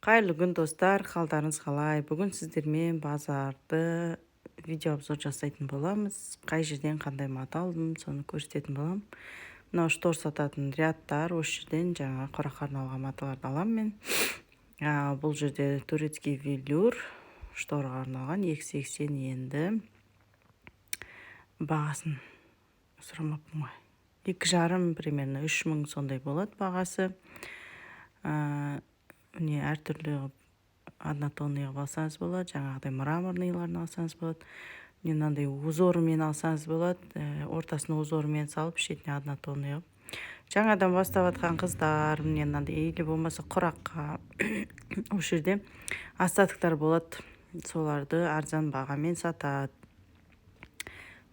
Қайырлы күн достар, қалдарыңыз қалай? Бүгін сіздермен базарды видео обзор жасайтын боламыз. Қай жерден қандай мата алдым, соны көрсететін болам. Мынау штор сататын рядтар, осы жерден жаңа қораққа арналған маталарды аламын мен. Бұл жерде турецкий велюр шторға арналған 280 енді. Бағасын сұрамаппын ғой. 2,5 примерно 3.000 сондай болады бағасы. Міне әртүрлі однотонный алсаңыз болады, жаңағыдай мраморныйларын алсаңыз болады. Мынандай узорымен алсаңыз болады, ортасына узорымен салып, шетіне однотонный. Жаңадан бастап жатқан қыздар, мынандай или болмаса құраққа осы жерде остатоктар болады. Соларды арзан бағамен сатады.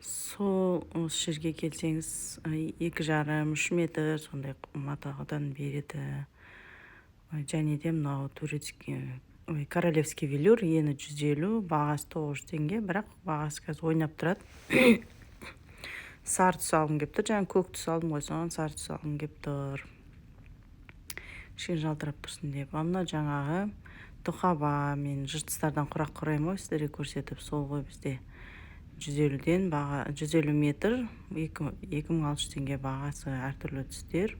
Сол осы жерге келсеңіз, 2,5-3 метр сондай матадан береді. Және де мынау королевский велюр, ені 150, бағасы 900 теңге, бірақ бағасы қазір ойнап тұрады. Сары түс алғым кеп тұр, жаңа көк түс алдым ғой, соған сары түс алғым кеп тұр. Кішкене жалтырап тұрсын деп. Мына жаңағы тұқаба, мен жыртыстардан құрақ құраймын ғой, сіздерге көрсетіп, сол ғой бізде 150-ден баға 150 метр 2600 теңге бағасы, әртүрлі түстер.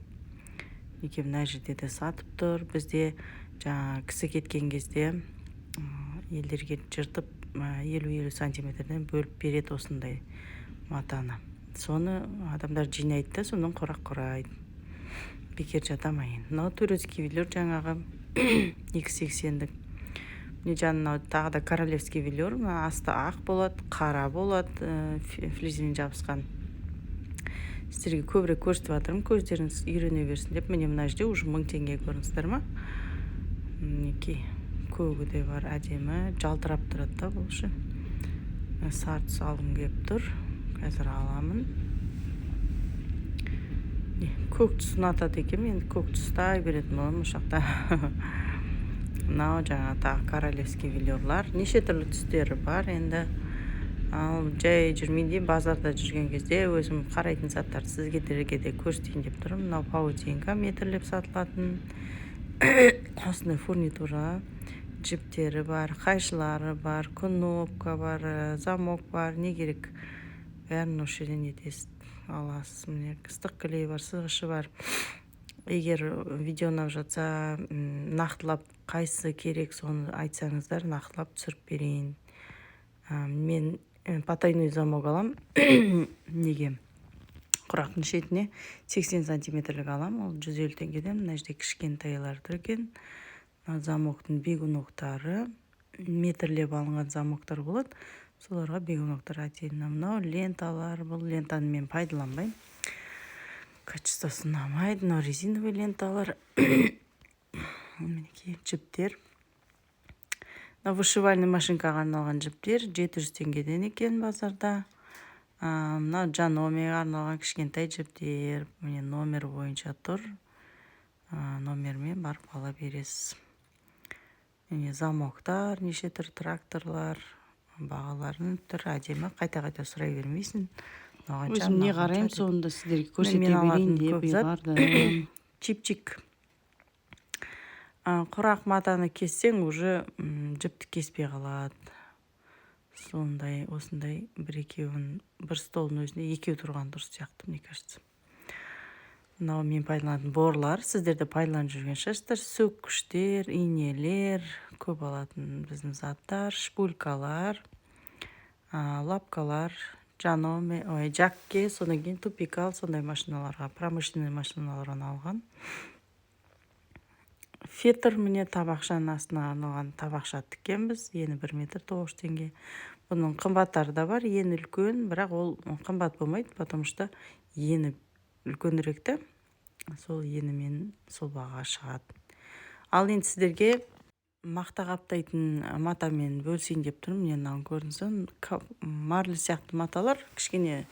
Екем мына жерде де сатып тұр. Бізде жаңа кісі кеткен кезде елдерге жыртып 50-50 сантиметрден бөліп береді осындай матаны. Соны адамдар жинайды да, сонан құрақ құрайды. Бекер жатамайын. Мынау турецкий велюр жаңағы 280-дік. Міне жанына тағы да королевский велюр. Асты ақ болады, қара болады, флиземен жабысқан. Сіздерге көбірек көрсетіп жатырмын, көздеріңіз үйрене берсін деп. Міне мына жерде уже 1000 теңге көріністер ма? Мінекей көгі де бар, әдемі, жалтырап тұрады да бұл үшін. Сары түс алғым кеп тұр. Қазір аламын. Көк түс ұнатады екен, енді көк түстай беретін боламын осы жақта. Мынау жаңа тағы королевский велюрлар. Неше түрлі түстері бар енді. Ал жай жүрмейді, базарда жүрген кезде өзім қарайтын заттарды сізге де көрсетейін деп тұрмын. Мынау паутинка метрлеп сатылатын. Осындай фурнитура, жіптері бар, қайшылары бар, кнопка бар, замок бар, не керек. Бәрін осы жерден етесіз аласыз. Міне ыстық клей бар, сызғышы бар. Егер видео ұнап жатса, нақтылап қайсысы керек, соны айтсаңыздар, нақтылап түсіріп берейін. Мен потайной замок алам. Неге? Құрақтың шетіне 80 сантиметрлік алам. Ол 150 теңгеден. Мына жерде кішкентайлар тұр екен. Замоктың бегуноктары, метрлеп алынған замоктар болады. Соларға бегуноктар әтейін. Мынау ленталар, бұл лентаны мен пайдаланбаймын. Качествосы ұнамайды. Мынау резиновый ленталар. Мінекей жіптер. Вышивальный машинкаға арналған жіптер 700 теңгеден екен базарда. Мына жаномеға арналған кішкентай жіптер. Міне номер бойынша тұр. Номермен барып ала бересіз. Міне замоктар, неше түр тракторлар, бағаларын түр әдемі, қайта-қайта сұрай бермейсің. Өзім не қараймын, соңында сіздерге көрсете берейін деп ұйғардым. Чип-чик. Құрақ матаны кессең, уже жіпті кеспей қалады. Сондай, осындай бір-екеуін, бір столдың өзінде екеу тұрған дұрыс сияқты, мне кажется. Мынау мен пайдаланатын борлар, сіздерді пайдаланып жүрген шығарсыздар. Сөккіштер, инелер, көп алатын біздің заттар, шпулькалар, лапкалар, жакке, содан кейін тупикал, сондай машиналарға, промышленный машиналардан алған. Фетр, міне табақшаның астына арналған табақша тіккенбіз. Ені 1 метр 900 теңге. Бұның қымбаттары да бар. Ені үлкен, бірақ ол қымбат болмайды, потому что ені үлкеніректі. Сол енімен сол баға шығады. Ал енді сіздерге мақта қаптайтын матамен бөлсейін деп тұрмын. Мен мынаны көрдіңіз, марлі сияқты маталар, кішкене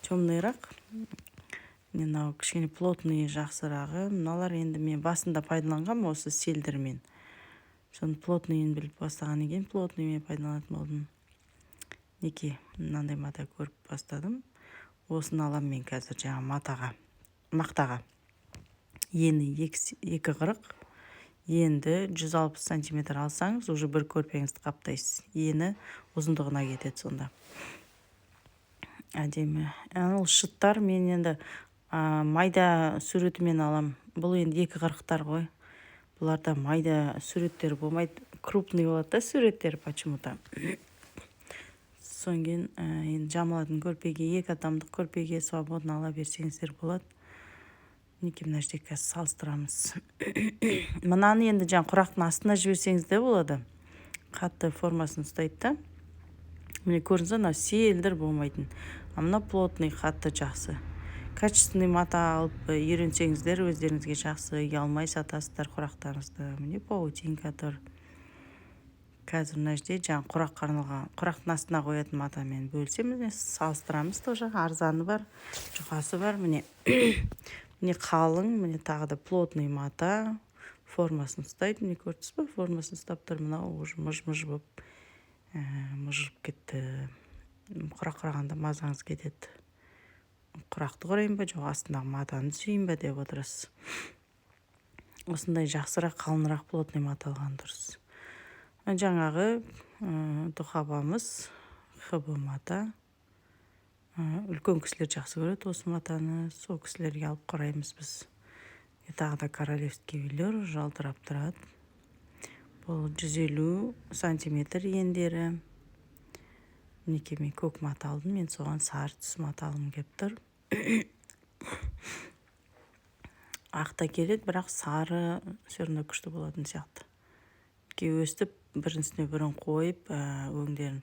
темныйрақ. Мынау кішкене плотный жақсырағы. Мыналар енді мен басында пайдаланғам осы селдермен. Соны плотныйын біліп бастаған екен, плотныймен пайдаланатын болдым. Неке, мынандай мата көріп бастадым. Осыны алам мен қазір жаңа мақтаға. Ені 2,40, енді 160 сантиметр алсаңыз, уже бір көрпеңізді қаптайсыз. Ені ұзындығына кетеді сонда. Әдемі. Ол шыттар мен енді майда суретімен алам. Бұл енді 2.40-тар ғой. Бұларда майда суреттер болмайды. Крупный болады да суреттер почему-то. Соң кейін енді жамылатын көрпеге, 2 адамдық көрпеге свободно ала берсеңіздер болады. Мінекей мына жерде қазір салыстырамыз. Мынаны енді құрақтың астына жіберсеңіз де болады. Қатты формасын ұстайды да. Міне көрдіңіз, мына селдір болмайтын. Мына плотный, қатты жақсы. Качественный мата алып үйренсеңіздер, өздеріңізге жақсы, ұялмай сатасыздар құрақтарыңызды. Міне паутинка тұр. Қазір мына жерде құраққа арналған, құрақтың астына қоятын матамен бөлсем, міне салыстырамыз тоже. Арзаны бар, жұқасы бар. Міне міне қалың, міне тағы да плотный мата, формасын ұстайды. Міне көрдіңіз бе? Формасын ұстап тұр. Мынау уже мұж-мұж болып мұжырып кетті. Құрақ құрағанда мазаңыз кетеді. Құрақты құрайын ба, жоқ астындағы матаны сүйейін ба деп отырасыз. Осындай жақсырақ, қалынырақ плотный мата алған дұрыс. Жаңағы дұхабамыз ХБ мата. Үлкен кісілер жақсы көреді осы матаны. Сол кісілерге алып қараймыз біз. Тағы да королевский үйлер жалтырап тұрады. Бұл 150 сантиметр ендері. Мінекей мен көк мата алдым. Мен соған сары түс мата алым кеп тұр. Ақта келеді, бірақ сары сөрінде күшті болатын сияқты. Өстіп, бірінсіне бірін қойып, өңдерін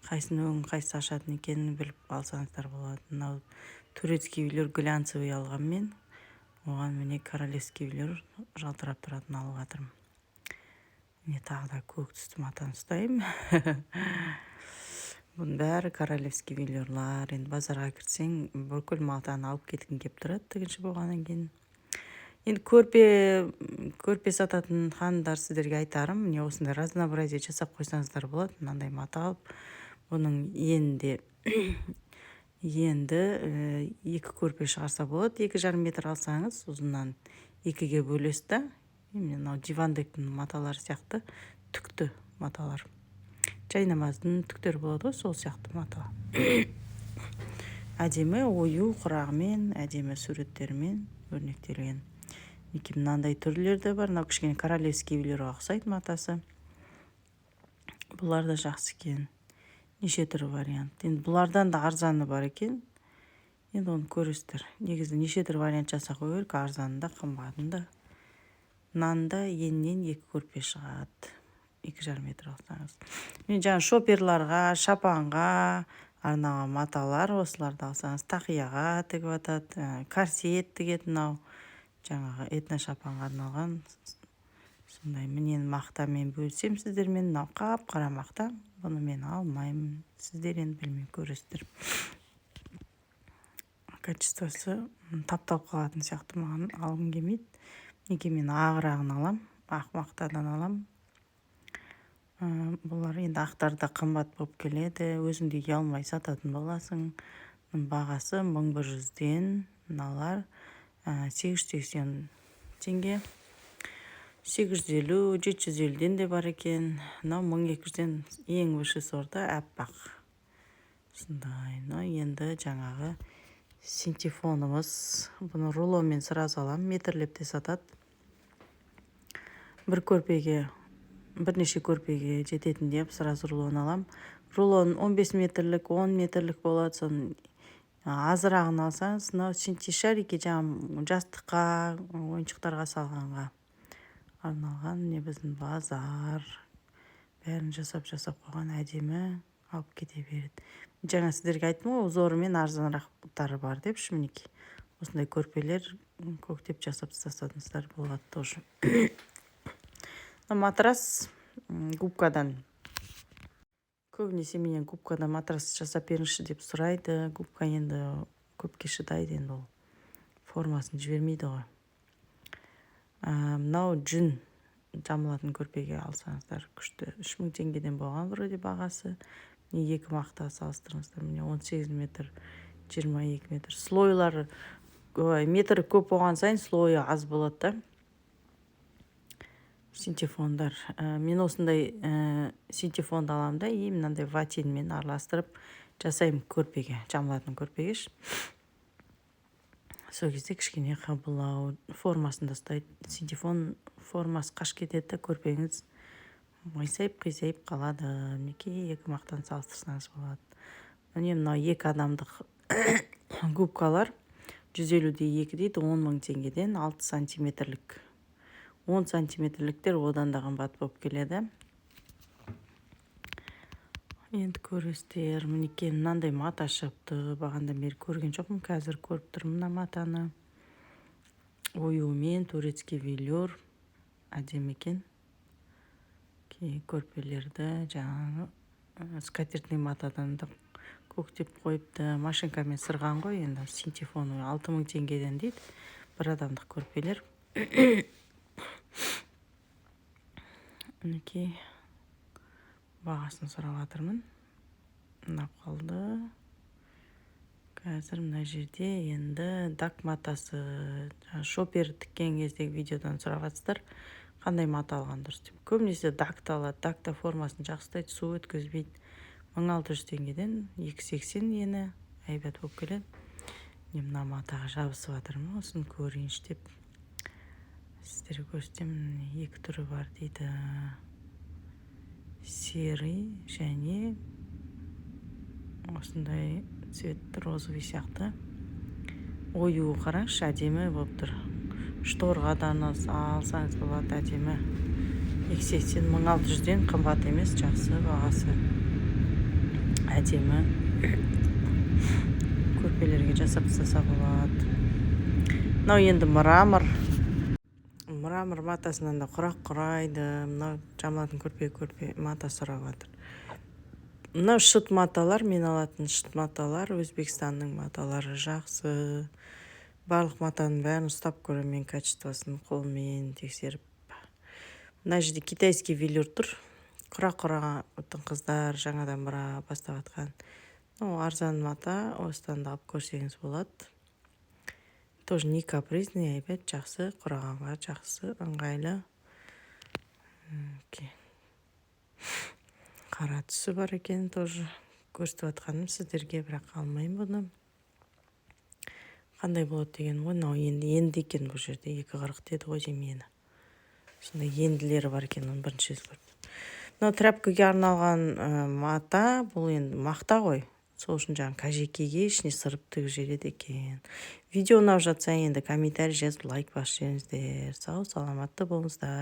қайсыны өң, қайсы ашатын екенін біліп алсаңыздар болады. Мынау турецкий үйлер глянцевый алған мен. Оған міне королевский үйлер жалтырап тұратын алып жатырмын. Міне тағы да көк түсті матаны ұстаймын. Бұның бәрі королевский үйлерлар. Енді базарға кірсең, бүкіл матаны алып кеткін кеп тұрады, тігінші болғаннан кейін. Енді көрпе сататын хандар сіздерге айтарым. Міне осындай разнообразие жасап қойсаңыздар болады. Мынандай мата алып, бұның енді 2 көрпе шығарса болады. 2,5 метр алсаңыз, ұзыннан 2-ге бөлесіз да. Мынау дивандектің маталары сияқты түкті маталар. Жайнамаздың түктері болады ғой, сол сияқты мата. Әдемі ою құрағымен, әдемі суреттермен өрнектелген. Мынандай түрлер де бар. Мынау кішкене королевский үйлерге ұқсайды матасы. Бұлар да жақсы екен. Неше түрі вариант. Енді бұлардан да арзаны бар екен. Енді оны көресіздер. Негізі неше түрі вариант жасақ қойып, арзанында, қымбатында. Нанда еннен 2 көрпе шығады. 2,5 метр алсаңыз. Мен шоперларға, шапанға арналған маталар, осыларды алсаңыз, тақияға тігіп атады, корсет тігетін ау, жаңағы этно шапанға арналған. Сондай менен мақтамен бөлсем сіздермен, мынау қап-қара мақта. Бұны мен алмаймын. Сіздер енді білмей көресіздер. Качествосы тапталып қалатын сияқты маған алғым келмейді. Неге мен ағырағын алам, ақ мақтадан алам. Бұлар енді ақтарда қымбат болып келеді. Өзіңде ұялмай сататын боласың. Бағасы 1100-ден, мыналар 880 теңге. 850, 750-ден де бар екен. Мынау 1200-ден ең высший сорты әппақ. Сондай, енді жаңағы синтефонымыз. Бұны рулонмен сразу алам, метрлеп те сатады. Бірнеше көрпеге жететін деп сразу рулон алам. Рулон 15 метрлік, 10 метрлік болады. Соны азырағын алсаңыз, мынау шарики жастыққа, ойыншықтарға салғанға арналған. Не біздің базар. Бәрін жасап қойған әдемі алып кете береді. Жаңа сіздерге айттым ғой, узоры мен арзанырақтары бар деп, мінекей. Осындай көрпелер көктеп жасап тастасаңыздар болады тоже. Матрас губкадан. Көбінесе менен губкадан матрас жасап беріңізші деп сұрайды. Губка енді көпке шыдайды, енді ол формасын жібермейді ғой. Мынау жүн жамылатын көрпеге алсаңыздар күшті. 3000 теңгеден болған вроде бағасы. 2 мақта салыстырыңыздар. Міне 18 метр, 22 метр. Слойлары метр көп болған сайын слойы аз болады да. синтефондар. Мен осындай синтефонды аламын да, и мынандай ватинмен араластырып жасаймын көрпеге, жамылатын көрпегеш. Сол кезде кішкене қабылау формасында ұстайды. Синтефон формасы қашып кетеді, көрпеңіз қисайып қалады. Мінекей екі мақтан салыстырсаңыз болады. Міне мынау 2 адамдық губкалар 150-де 2 дейді, 10.000 теңгеден 6 сантиметрлік. 10 сантиметрліктер одан да қымбат болып келеді. Енді көресіздер, мінекей мынандай мата шығыпты. Бағандан бері көрген жоқпын, қазір көріп тұрмын мына матаны. Оюмен турецкий велюр, әдемі екен. Көрпелерді жаңағы скатертный матадан да көктеп қойыпты. Машинкамен сырған ғой, енді синтефон 6.000 теңгеден дейді. Бір адамдық көрпелер. Мінекей бағасын сұрап жатырмын. Мынап қалды. Қазір мына жерде енді дак матасы, шопер тіккен кездегі видеодан сұрап жатсыздар. Қандай мата алған дұрыс деп. Көбінесе дакты алады. Дакта формасын жақсылайды, су өткізбейді. 1600 теңгеден 280 ені әйбат болып келеді. Мына матаға жабысып жатырмын, осын көрейінші деп. Сіздерге көрсетемін, 2 түрі бар дейді. Серый және осындай цвет розовый сияқты. Ою қараңызшы, әдемі болып тұр. Шторға да алсаңыз болады, әдемі. 280, 1600-ден қымбат емес, жақсы бағасы. Әдемі көрпелерге жасап тастаса болады. Мынау енді мрамор матасынан да құрақ құрайды. Мынау жамылатын көрпе мата сұрап жатыр. Мынау шыт маталар, мен алатын шыт маталар, Өзбекстанның маталары жақсы. Барлық матаның бәрін ұстап көремін, качествосын қолмен тексеріп. Мына жерде китайский велюр тұр. Құрақ қыздар жаңадан бұра бастап атқан. Арзан мата, осыдан да алып көрсеңіз болады. Тоже не капризный, әйбет, жақсы, құрағанға жақсы, ыңғайлы. Қара түсі бар екен, тоже көрсетіп атқаным сіздерге, бірақ алмайын бұны. Қандай болады деген ғой, енді екен бұл жерде 2.40 деді ғой мені. Сонда енділері бар екен, оны бірінші көріп. Мынау тряпкаге арналған мата, бұл енді мақта ғой. Сол үшін жаңағы кажекеге ішіне сырып тігіп жібереді екен. Видео ұнап жатса енді комментарий жазып, лайк басып жіберіңіздер. Сау саламатты болыңыздар.